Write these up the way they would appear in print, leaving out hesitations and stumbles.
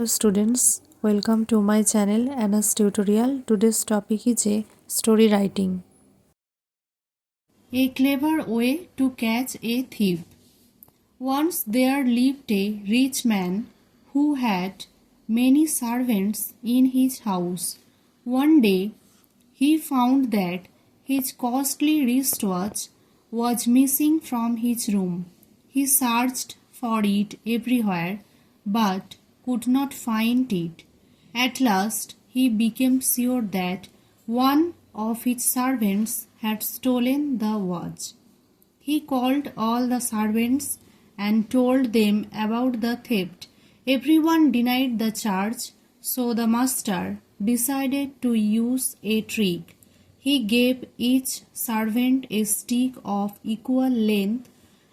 Hello students, welcome to my channel Anna's tutorial. Today's topic is a story writing. A clever way to catch a thief. Once there lived a rich man who had many servants in his house. One day he found that his costly wristwatch was missing from his room. He searched for it everywhere but could not find it. At last he became sure that one of his servants had stolen the watch. He called all the servants and told them about the theft. Everyone denied the charge, so the master decided to use a trick. He gave each servant a stick of equal length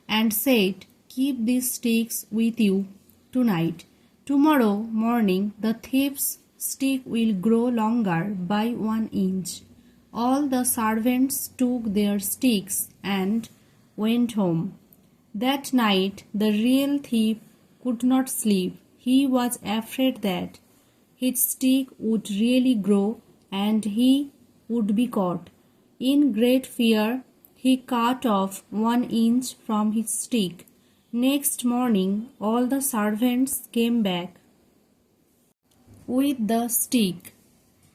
and said, "Keep these sticks with you tonight. Tomorrow morning the thief's stick will grow longer by 1 inch." All the servants took their sticks and went home. That night the real thief could not sleep. He was afraid that his stick would really grow and he would be caught. In great fear, he cut off 1 inch from his stick. Next morning, all the servants came back with the stick.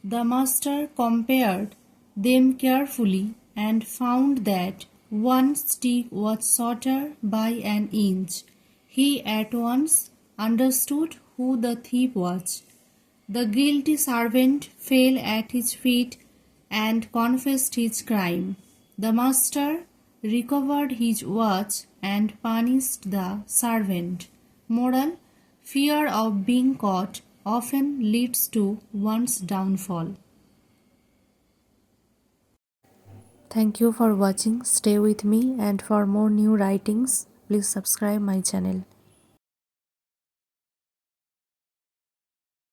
The master compared them carefully and found that one stick was shorter by an inch. He at once understood who the thief was. The guilty servant fell at his feet and confessed his crime. The master recovered his watch and punished the servant. Moral: fear of being caught often leads to one's downfall. Thank you for watching. Stay with me, and for more new writings, please subscribe my channel.